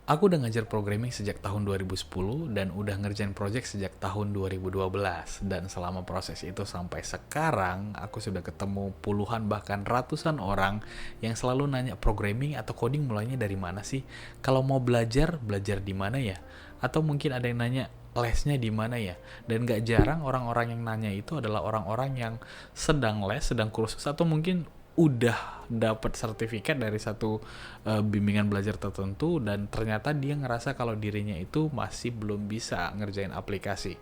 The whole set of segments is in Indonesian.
Aku udah ngajar programming sejak tahun 2010 dan udah ngerjain project sejak tahun 2012. Dan selama proses itu sampai sekarang, aku sudah ketemu puluhan bahkan ratusan orang yang selalu nanya programming atau coding mulainya dari mana sih? Kalau mau belajar, belajar di mana ya? Atau mungkin ada yang nanya lesnya di mana ya? Dan gak jarang orang-orang yang nanya itu adalah orang-orang yang sedang les, sedang kursus, atau mungkin udah dapat sertifikat dari satu bimbingan belajar tertentu dan ternyata dia ngerasa kalau dirinya itu masih belum bisa ngerjain aplikasi.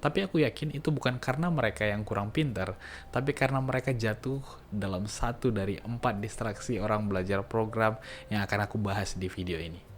Tapi aku yakin itu bukan karena mereka yang kurang pintar, tapi karena mereka jatuh dalam satu dari 4 distraksi orang belajar program yang akan aku bahas di video ini.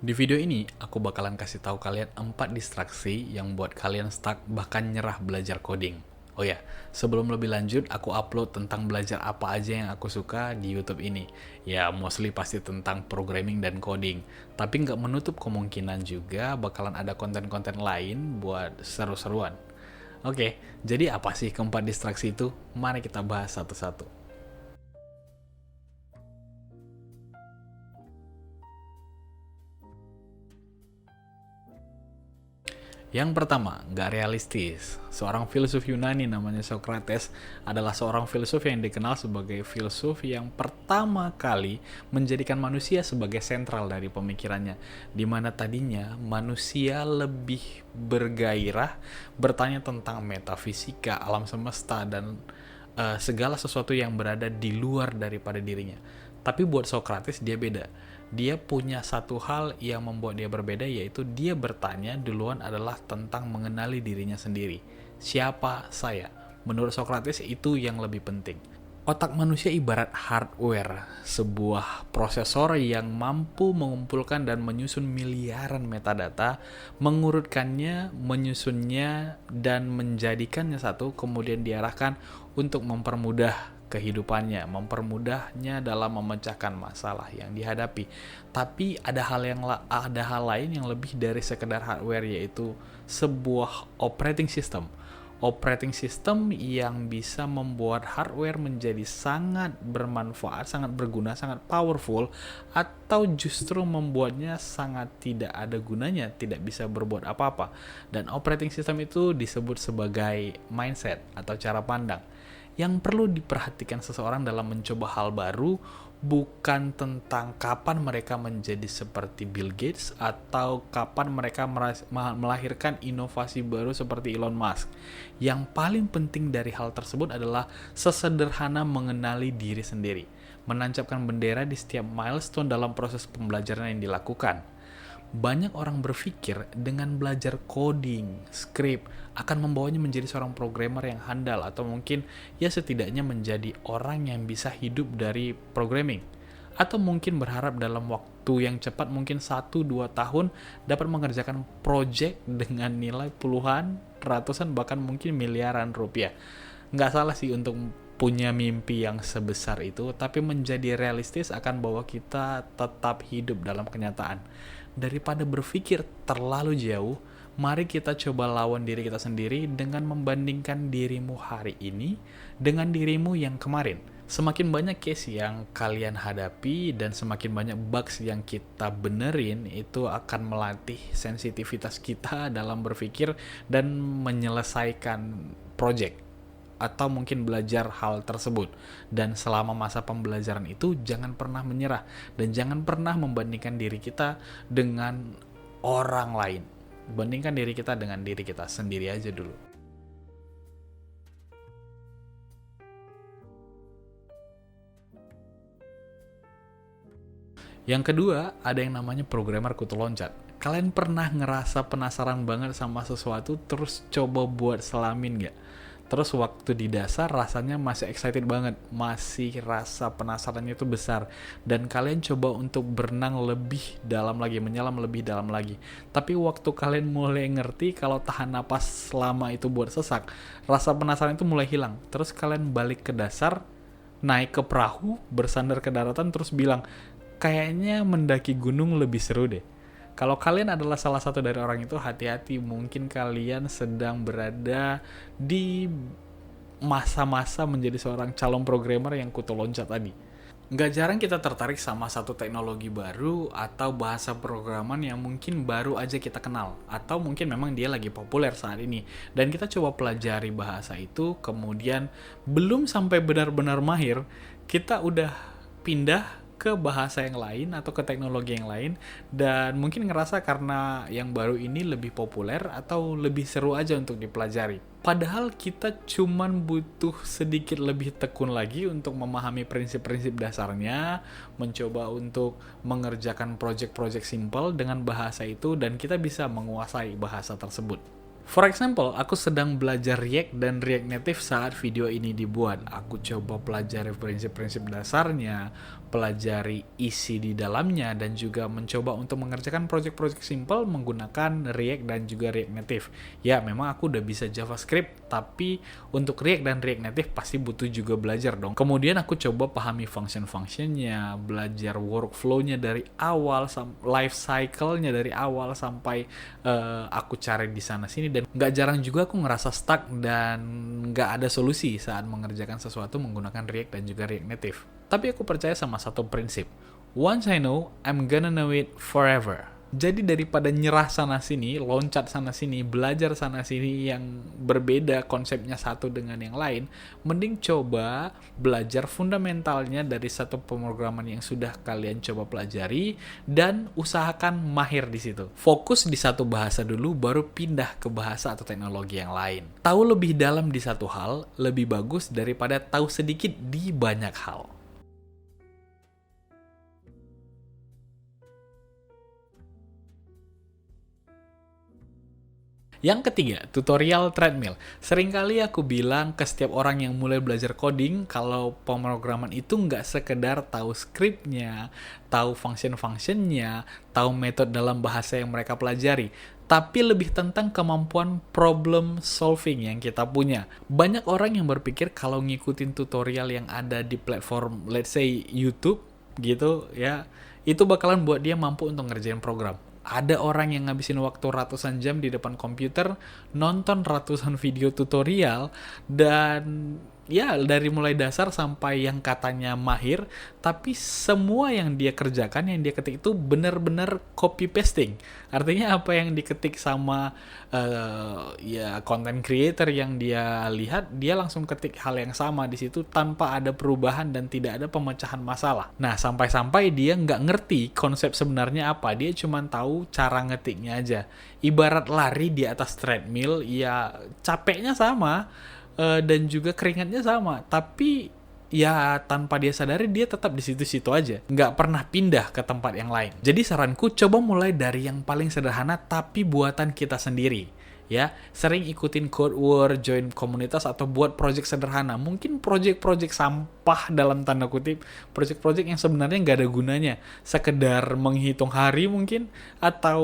Di video ini, aku bakalan kasih tahu kalian 4 distraksi yang buat kalian stuck bahkan nyerah belajar coding. Oh ya, sebelum lebih lanjut, aku upload tentang belajar apa aja yang aku suka di YouTube ini. Ya, mostly pasti tentang programming dan coding. Tapi nggak menutup kemungkinan juga bakalan ada konten-konten lain buat seru-seruan. Oke, jadi apa sih keempat distraksi itu? Mari kita bahas satu-satu. Yang pertama, nggak realistis. Seorang filsuf Yunani namanya Socrates adalah seorang filsuf yang dikenal sebagai filsuf yang pertama kali menjadikan manusia sebagai sentral dari pemikirannya, di mana tadinya manusia lebih bergairah bertanya tentang metafisika, alam semesta, dan segala sesuatu yang berada di luar daripada dirinya. Tapi buat Socrates dia beda. Dia punya satu hal yang membuat dia berbeda, yaitu dia bertanya duluan adalah tentang mengenali dirinya sendiri. Siapa saya? Menurut Socrates itu yang lebih penting. Otak manusia ibarat hardware, sebuah prosesor yang mampu mengumpulkan dan menyusun miliaran metadata, mengurutkannya, menyusunnya, dan menjadikannya satu, kemudian diarahkan untuk mempermudah kehidupannya, mempermudahnya dalam memecahkan masalah yang dihadapi. Tapi ada hal lain yang lebih dari sekedar hardware, yaitu sebuah operating system yang bisa membuat hardware menjadi sangat bermanfaat, sangat berguna, sangat powerful, atau justru membuatnya sangat tidak ada gunanya, tidak bisa berbuat apa-apa. Dan operating system itu disebut sebagai mindset atau cara pandang. Yang perlu diperhatikan seseorang dalam mencoba hal baru bukan tentang kapan mereka menjadi seperti Bill Gates atau kapan mereka melahirkan inovasi baru seperti Elon Musk. Yang paling penting dari hal tersebut adalah sesederhana mengenali diri sendiri, menancapkan bendera di setiap milestone dalam proses pembelajaran yang dilakukan. Banyak orang berpikir dengan belajar coding, script, akan membawanya menjadi seorang programmer yang handal atau mungkin ya setidaknya menjadi orang yang bisa hidup dari programming. Atau mungkin berharap dalam waktu yang cepat, mungkin 1-2 tahun, dapat mengerjakan project dengan nilai puluhan, ratusan, bahkan mungkin miliaran rupiah. Nggak salah sih untuk punya mimpi yang sebesar itu, tapi menjadi realistis akan bahwa kita tetap hidup dalam kenyataan. Daripada berpikir terlalu jauh, mari kita coba lawan diri kita sendiri dengan membandingkan dirimu hari ini dengan dirimu yang kemarin. Semakin banyak case yang kalian hadapi dan semakin banyak bugs yang kita benerin, itu akan melatih sensitivitas kita dalam berpikir dan menyelesaikan project atau mungkin belajar hal tersebut. Dan selama masa pembelajaran itu jangan pernah menyerah dan jangan pernah membandingkan diri kita dengan orang lain. Bandingkan diri kita dengan diri kita sendiri aja dulu. Yang kedua, ada yang namanya programmer kutu loncat. Kalian pernah ngerasa penasaran banget sama sesuatu terus coba buat selamin gak? Terus waktu di dasar rasanya masih excited banget, masih rasa penasarannya itu besar, dan kalian coba untuk berenang lebih dalam lagi, menyelam lebih dalam lagi. Tapi waktu kalian mulai ngerti kalau tahan napas selama itu buat sesak, rasa penasaran itu mulai hilang. Terus kalian balik ke dasar, naik ke perahu, bersandar ke daratan, terus bilang, kayaknya mendaki gunung lebih seru deh. Kalau kalian adalah salah satu dari orang itu, hati-hati, mungkin kalian sedang berada di masa-masa menjadi seorang calon programmer yang kutu loncat tadi. Nggak jarang kita tertarik sama satu teknologi baru atau bahasa programan yang mungkin baru aja kita kenal, atau mungkin memang dia lagi populer saat ini, dan kita coba pelajari bahasa itu, kemudian belum sampai benar-benar mahir, kita udah pindah ke bahasa yang lain atau ke teknologi yang lain, dan mungkin ngerasa karena yang baru ini lebih populer atau lebih seru aja untuk dipelajari. Padahal kita cuman butuh sedikit lebih tekun lagi untuk memahami prinsip-prinsip dasarnya, mencoba untuk mengerjakan project-project simple dengan bahasa itu, dan kita bisa menguasai bahasa tersebut. For example, aku sedang belajar React dan React Native saat video ini dibuat. Aku coba pelajari prinsip-prinsip dasarnya, pelajari isi di dalamnya, dan juga mencoba untuk mengerjakan project-project simple menggunakan React dan juga React Native. Ya, memang aku udah bisa JavaScript, tapi untuk React dan React Native pasti butuh juga belajar dong. Kemudian aku coba pahami function-functionnya, belajar workflow-nya dari awal, life cycle-nya dari awal sampai aku cari di sana-sini, dan nggak jarang juga aku ngerasa stuck dan nggak ada solusi saat mengerjakan sesuatu menggunakan React dan juga React Native. Tapi aku percaya sama satu prinsip. Once I know, I'm gonna know it forever. Jadi daripada nyerah sana-sini, loncat sana-sini, belajar sana-sini yang berbeda konsepnya satu dengan yang lain, mending coba belajar fundamentalnya dari satu pemrograman yang sudah kalian coba pelajari dan usahakan mahir di situ. Fokus di satu bahasa dulu, baru pindah ke bahasa atau teknologi yang lain. Tahu lebih dalam di satu hal lebih bagus daripada tahu sedikit di banyak hal. Yang ketiga, tutorial treadmill. Seringkali aku bilang ke setiap orang yang mulai belajar coding, kalau pemrograman itu nggak sekedar tahu scriptnya, tahu function-functionnya, tahu metode dalam bahasa yang mereka pelajari, tapi lebih tentang kemampuan problem solving yang kita punya. Banyak orang yang berpikir kalau ngikutin tutorial yang ada di platform, let's say YouTube, gitu ya, itu bakalan buat dia mampu untuk ngerjain program. Ada orang yang ngabisin waktu ratusan jam di depan komputer, nonton ratusan video tutorial, dan ya dari mulai dasar sampai yang katanya mahir, tapi semua yang dia kerjakan, yang dia ketik itu benar-benar copy pasting. Artinya apa yang diketik sama ya content creator yang dia lihat, dia langsung ketik hal yang sama di situ tanpa ada perubahan dan tidak ada pemecahan masalah. Nah, sampai-sampai dia nggak ngerti konsep sebenarnya apa, dia cuma tahu cara ngetiknya aja. Ibarat lari di atas treadmill, ya capeknya sama, dan juga keringatnya sama, tapi ya tanpa dia sadari dia tetap di situ-situ aja, nggak pernah pindah ke tempat yang lain. Jadi saranku, coba mulai dari yang paling sederhana tapi buatan kita sendiri. Ya, sering ikutin Code War, join komunitas, atau buat project sederhana. Mungkin project-project sampah dalam tanda kutip, project-project yang sebenarnya nggak ada gunanya, sekedar menghitung hari mungkin, atau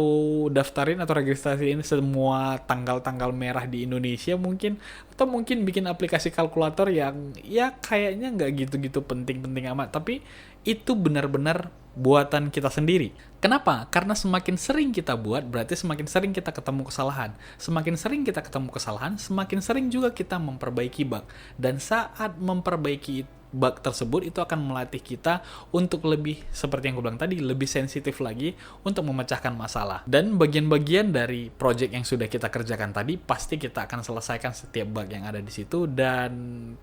daftarin atau registrasiin semua tanggal-tanggal merah di Indonesia mungkin, atau mungkin bikin aplikasi kalkulator yang ya kayaknya nggak gitu-gitu penting-penting amat, tapi itu benar-benar buatan kita sendiri. Kenapa? Karena semakin sering kita buat, berarti semakin sering kita ketemu kesalahan. Semakin sering kita ketemu kesalahan, semakin sering juga kita memperbaiki bug. Dan saat memperbaiki bug tersebut, itu akan melatih kita untuk lebih, seperti yang gue bilang tadi, lebih sensitif lagi untuk memecahkan masalah. Dan bagian-bagian dari project yang sudah kita kerjakan tadi, pasti kita akan selesaikan setiap bug yang ada di situ, dan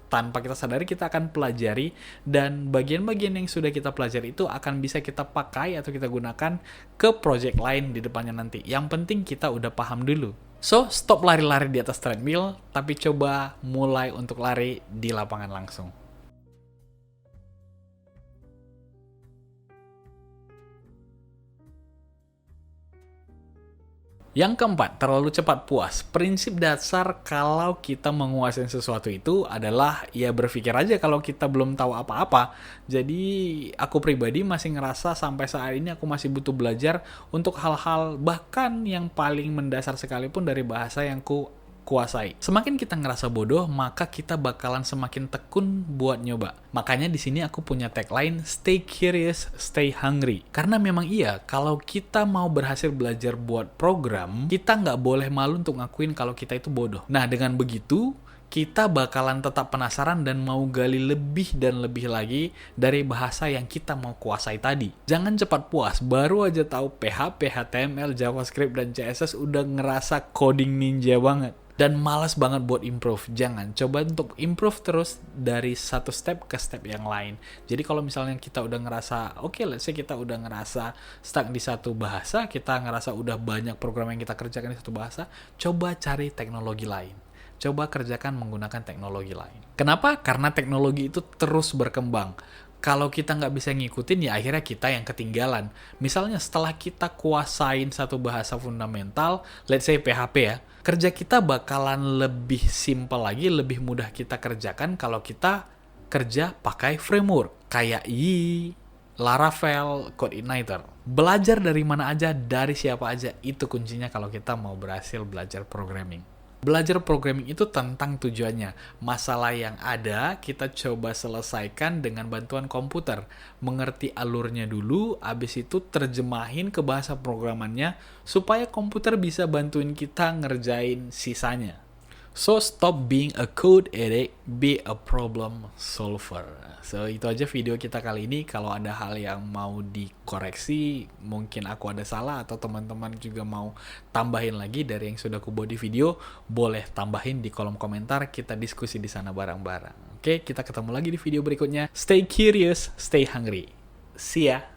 tanpa kita sadari kita akan pelajari, dan bagian-bagian yang sudah kita pelajari itu akan bisa kita pakai atau kita gunakan ke project lain di depannya nanti. Yang penting kita udah paham dulu. So, stop lari-lari di atas treadmill, tapi coba mulai untuk lari di lapangan langsung. Yang keempat, terlalu cepat puas. Prinsip dasar kalau kita menguasai sesuatu itu adalah ya berpikir aja kalau kita belum tahu apa-apa. Jadi aku pribadi masih ngerasa sampai saat ini aku masih butuh belajar untuk hal-hal bahkan yang paling mendasar sekalipun dari bahasa yang kuasai. Semakin kita ngerasa bodoh, maka kita bakalan semakin tekun buat nyoba. Makanya di sini aku punya tagline, stay curious, stay hungry. Karena memang iya, kalau kita mau berhasil belajar buat program, kita nggak boleh malu untuk ngakuin kalau kita itu bodoh. Nah, dengan begitu, kita bakalan tetap penasaran dan mau gali lebih dan lebih lagi dari bahasa yang kita mau kuasai tadi. Jangan cepat puas, baru aja tahu PHP, HTML, JavaScript, dan CSS udah ngerasa coding ninja banget. Dan malas banget buat improve. Jangan, coba untuk improve terus dari satu step ke step yang lain. Jadi kalau misalnya kita udah ngerasa, oke, let's say kita udah ngerasa stuck di satu bahasa, kita ngerasa udah banyak program yang kita kerjakan di satu bahasa, coba cari teknologi lain. Coba kerjakan menggunakan teknologi lain. Kenapa? Karena teknologi itu terus berkembang. Kalau kita nggak bisa ngikutin, ya akhirnya kita yang ketinggalan. Misalnya setelah kita kuasain satu bahasa fundamental, let's say PHP ya, kerja kita bakalan lebih simple lagi, lebih mudah kita kerjakan kalau kita kerja pakai framework. Kayak Laravel, CodeIgniter. Belajar dari mana aja, dari siapa aja, itu kuncinya kalau kita mau berhasil belajar programming. Belajar programming itu tentang tujuannya. Masalah yang ada, kita coba selesaikan dengan bantuan komputer. Mengerti alurnya dulu, abis itu terjemahin ke bahasa programannya, supaya komputer bisa bantuin kita ngerjain sisanya. So, stop being a code addict, be a problem solver. So, itu aja video kita kali ini. Kalau ada hal yang mau dikoreksi, mungkin aku ada salah, atau teman-teman juga mau tambahin lagi dari yang sudah aku buat di video, boleh tambahin di kolom komentar, kita diskusi di sana bareng-bareng. Oke, kita ketemu lagi di video berikutnya. Stay curious, stay hungry. See ya!